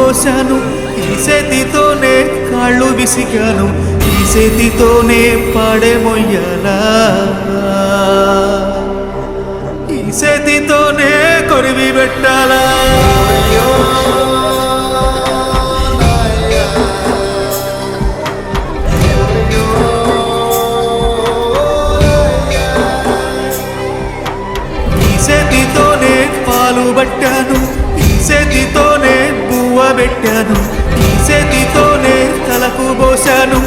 పోశాను, ఈ చేతితోనే కాళ్ళు విసిగాను, ఈ చేతితోనే పాడే మొయ్యాలా, ఈ చేతితోనే కొరివి పెట్టాలా. పాలు పట్టాను, ఈ చేతితోనే బువ్వ పెట్టాను, ఈ చేతితోనే తలకు పోశాను,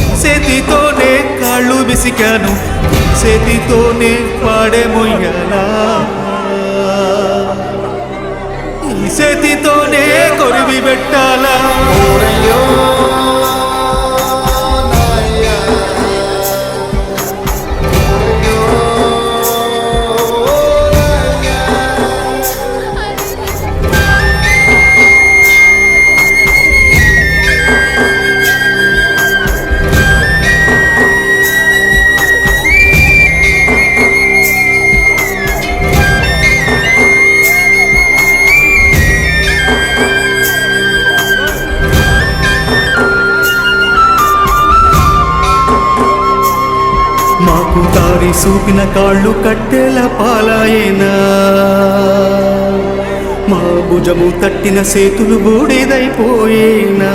ఈ చేతితోనే కాళ్ళు విసికాను, ఈ చేతితోనే పాడే మొయ్యాలా, ఈ చేతితోనే కొరివి పెట్టాలా. మాకు తారి సూపిన కాళ్ళు కట్టెల పాలాయేనా, మా భుజము తట్టిన చేతులు బూడిదైపోయేనా,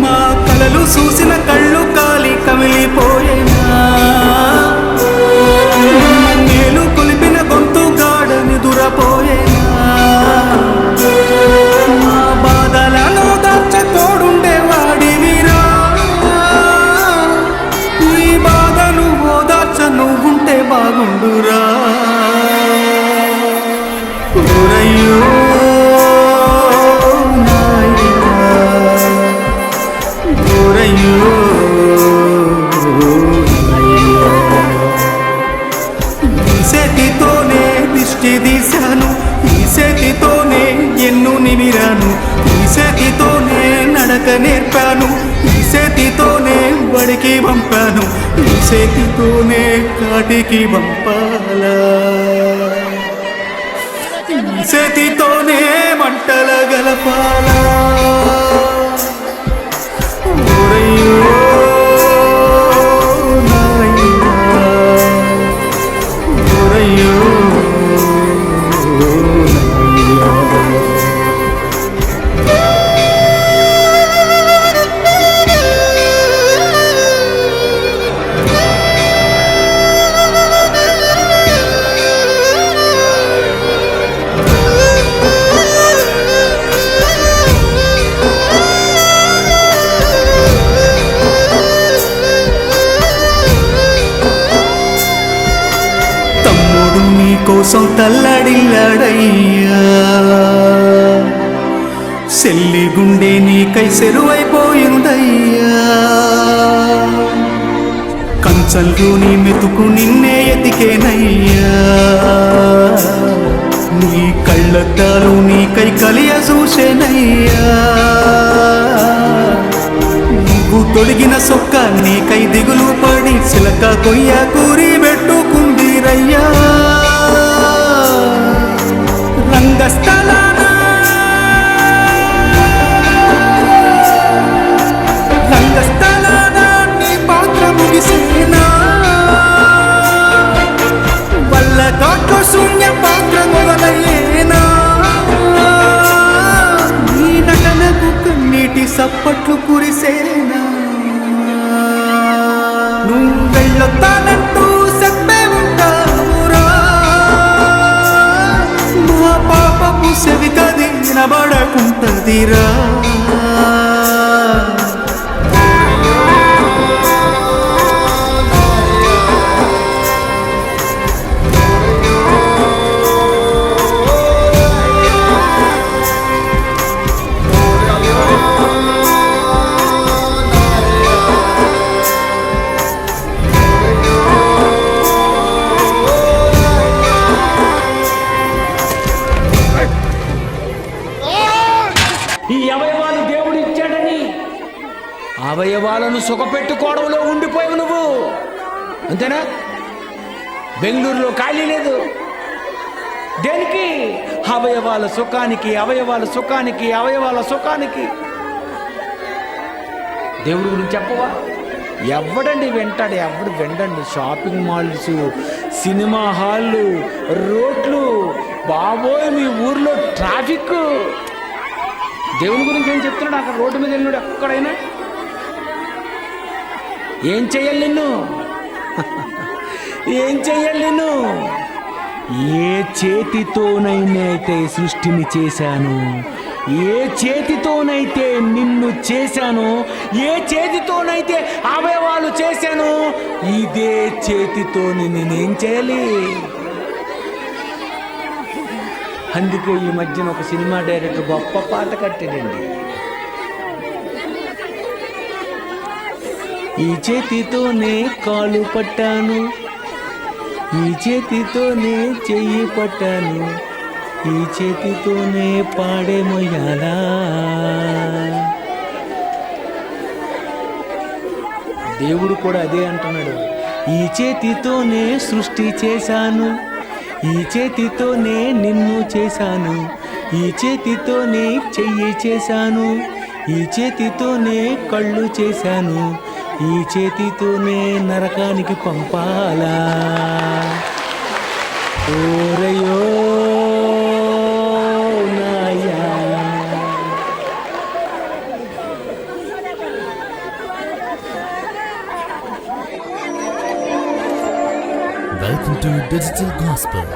మా కలలు చూసిన కళ్ళు కాలి కమిలిపోయేనా, మేలు కొలిపిన గొంతు గాడని దురపోయేనా, మా బాధలను దాచ తోడుండే వాడివిరా, ఈ బాధను ఓదార్చ నువ్వుంటే బాగుండురా. ఓరయ్యో నాయనా, ఓరయ్యో ఈ చేతితోనే దిష్టి తీశాను, ఈ చేతితోనే ఎన్ను నిమిరాను, ఈ చేతితోనే నడక నేర్పాను, ఈ చేతితోనే బడికి పంపాను, ఈ చేతితోనే కాటికి పంపాలా, ఈ చేతితోనే మంటల గలపాలా. ఓరయ్యో నాయనా, ఓరయ్యో కోసం తల్లడిల్లాడయ్యా, సెల్లి గుండె నీకై సెరువైపోయిందయ్యా, కంచంలోని మెతుకు నిన్నే ఎతికేనయ్యా, నీ కళ్ళద్దాలు నీకై కలియ చూసేనయ్యా, నువ్వు తొడిగిన సొక్క నీకై దిగులు పడి చిలక కొయ్య కూరి పెట్టుకుందిరయ్యా, రంగస్థలాన నీ పాత్ర ముగిసేనా, వల్ల కాట్లో శూన్య పాత్ర మొదలయ్యేనా, నీ నటనకు కన్నీటి సప్పట్లు కురిసేనా, నువ్వు వెళ్ళొత్తానంటూ చెప్పే ఉంటావురా, మా పాపపు సెవికది వినబడకుంటదిరా. అవయవాలను సుఖపెట్టుకోవడంలో ఉండిపోయావు నువ్వు, అంతేనా? బెంగళూరులో ఖాళీ లేదు, దేనికి? అవయవాల సుఖానికి, అవయవాల సుఖానికి, అవయవాల సుఖానికి. దేవుడి గురించి చెప్పవా? ఎవడండి వింటాడు? ఎవడు విండండి? షాపింగ్ మాల్స్, సినిమా హాళ్ళు, రోడ్లు, బాబోయ్ మీ ఊర్లో ట్రాఫిక్. దేవుని గురించి ఏం చెప్తున్నాడు? అక్కడ రోడ్డు మీద వెళ్ళినాడు ఎక్కడైనా ఏం చెయ్యాలి నిన్ను? ఏం చెయ్యాలి నిన్ను? ఏ చేతితోనైతే సృష్టిని చేశాను, ఏ చేతితోనైతే నిన్ను చేశాను, ఏ చేతితోనైతే అవయవాలు చేశాను, ఇదే చేతితో నేనేం చేయాలి? అందుకే ఈ మధ్యన ఒక సినిమా డైరెక్టర్ గొప్ప పాట కట్టాడండి. ఈ చేతితోనే కాలు పట్టాను, ఈ చేతితోనే చెయ్యి పట్టాను, ఈ చేతితోనే పాడే మొయ్యాలా. దేవుడు కూడా అదే అంటున్నాడు. ఈ చేతితోనే సృష్టి చేశాను, ఈ చేతితోనే నిన్ను చేశాను, ఈ చేతితోనే చెయ్యి చేశాను, ఈ చేతితోనే కళ్ళు చేశాను, ఈ చేతితోనే నరకానికి పంపాలా. ఓరయో నాయా. Welcome to Digital Gospel.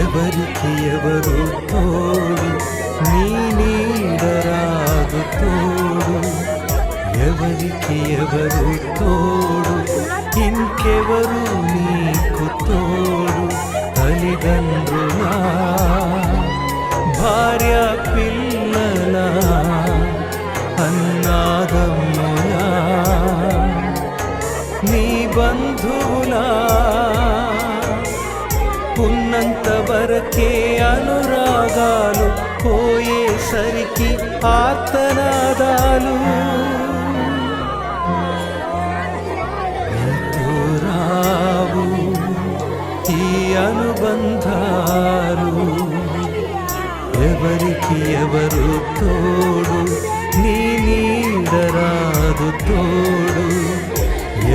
ఎవరికి ఎవరు తోడు, నీ నీడరాదు తోడు. ఎవరికి ఎవరు తోడు, ఇంకెవరు నీకు తోడు. తల్లిదండ్రులా, భార్య పిల్లలా, అన్నాదమ్ములా, నీ బంధువులా, ఉన్నంత వరకే అనురాగాలు, పోయేసరికి ఆర్తనాదాలు. నీతో రావు ఈ అనుబంధాలు. ఎవరికి ఎవరు తోడు, నీ నీడరాదు తోడు.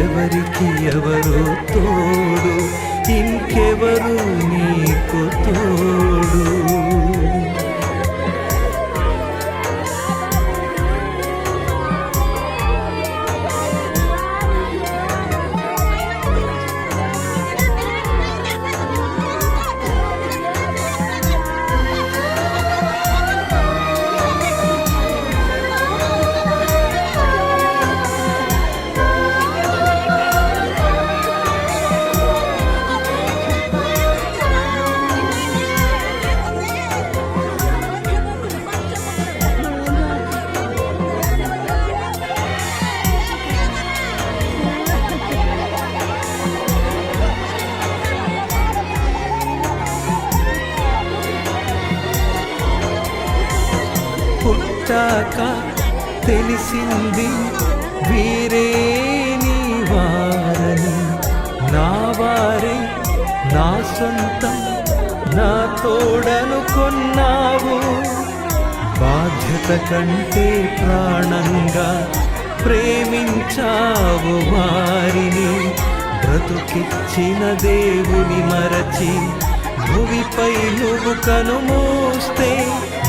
ఎవరికి ఎవరు తోడు, ఇంకెవరు నీకు తోడు. పుట్టాక తెలిసింది వీరే నీ వారని. నా వారే నా సొంతం, నా తోడనుకున్నావు. బాధ్యత కంటే ప్రాణంగా ప్రేమించావు వారిని. బ్రతుకిచ్చిన దేవుని మరచి భువిపై నువ్వు కనుమూస్తే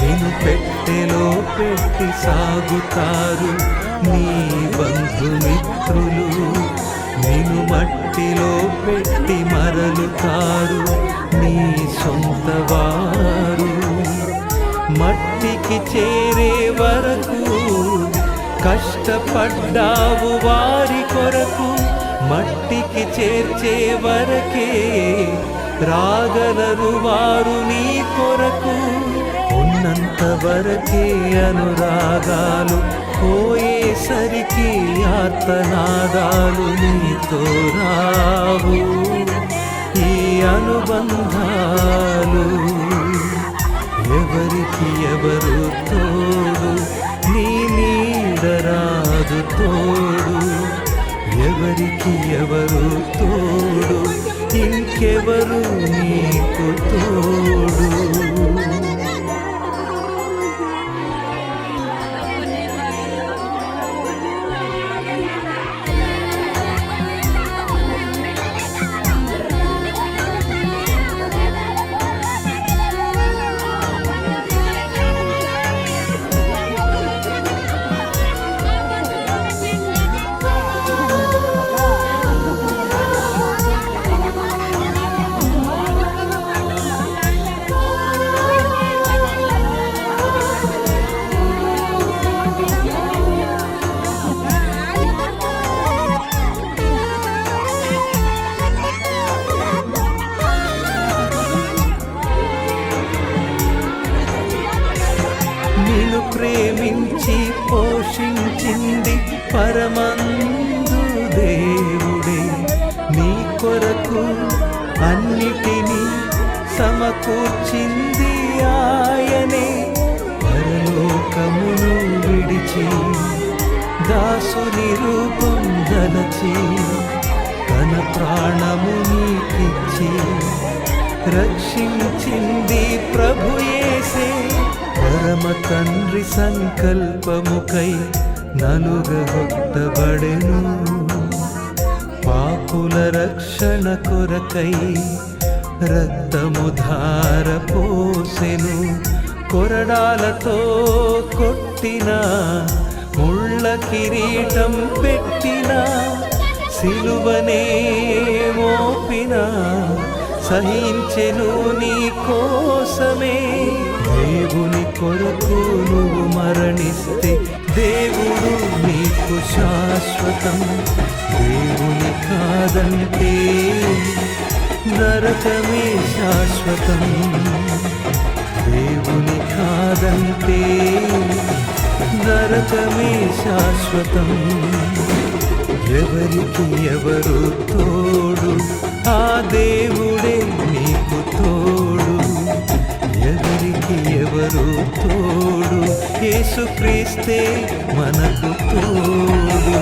నిన్ను పెట్టెలో పెట్టి సాగుతారు నీ బంధుమిత్రులు. నిన్ను మట్టిలో పెట్టి మరలుతారు నీ సొంత వారు. మట్టికి చేరే వరకు కష్టపడ్డావు వారి కొరకు. మట్టికి చేర్చే వరకే రాగలరు వారు నీ కొరకు. ఉన్నంత వరకే అనురాగాలు, పోయేసరికి ఆర్తనాదాలు. నీతో రావు ఈ అనుబంధాలు. ఎవరికి ఎవరు తోడు, నీ నీడరాదు తోడు. ఎవరికి ఎవరు తోడు, ఇంకెవరు నీకు తోడు. నిన్ను ప్రేమించి పోషించింది పరమందు దేవుడే. నీ కొరకు అన్నిటినీ సమకూర్చింది ఆయనే. పరలోకమును విడిచి దాసుని రూపం దలచి తన ప్రాణము నీకిచ్చి రక్షించింది ప్రభు యేసే. పరమ తండ్రి సంకల్పముకై నలుగగొట్టబడెను. పాపుల రక్షణ కొరకై రక్తము ధార పోసెను. కొరడాలతో కొట్టిన, ముళ్ళ కిరీటం పెట్టిన, సిలువనే మోపిన, సహించెను నీ కోసమే. దేవుని కొరకు నువ్వు మరణిస్తే దేవుడు నీకు శాశ్వతం. దేవుని కాదంటే నరకమే శాశ్వతం. దేవుని కాదంటే నరకమే శాశ్వతం. ఎవరికి ఎవరు తోడు, ఆ దేవుడే నీకు తోడు. ఎవరికి ఎవరు తోడు, యేసుక్రీస్తే మనకు తోడు.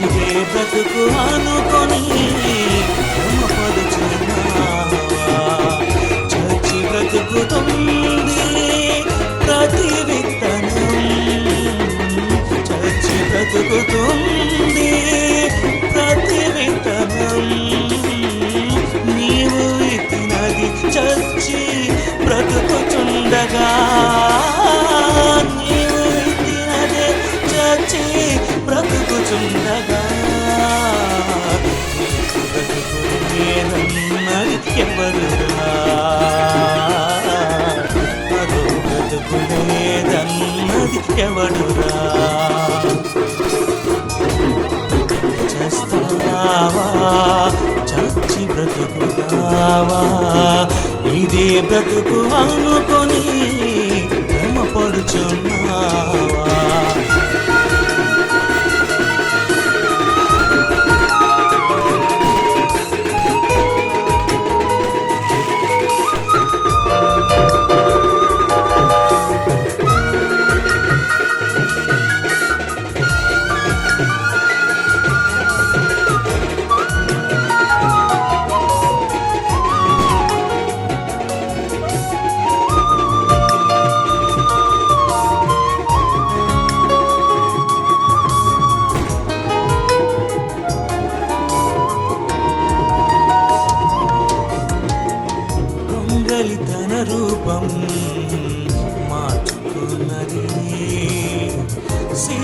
ఇదే బ్రతుకు అనుకొని చచ్చి బ్రతుకుతుంది ప్రతి విత్తనం. చచ్చి బ్రతుకుతుంది ప్రతి విత్తనం. నీవు విత్తినది చచ్చి బ్రతుకుచుండగా, నీవు విత్తినది చచ్చి బ్రతుకుచుండగా, బ్రతుకునేదన్నది ఎవరురా? అదో బ్రతుకునేదన్నది ఎవడురా? చేస్తావా చచ్చి బ్రతుకుతావా? ఇదే బ్రతుకు అనుకొని భ్రమపడుచున్నావా?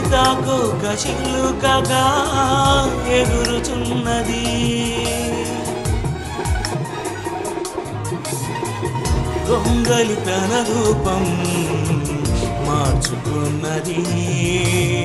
సీతాకోక చిలుకగా ఎగురుచున్నది. గొంగలి తన రూపం మార్చుకున్నది.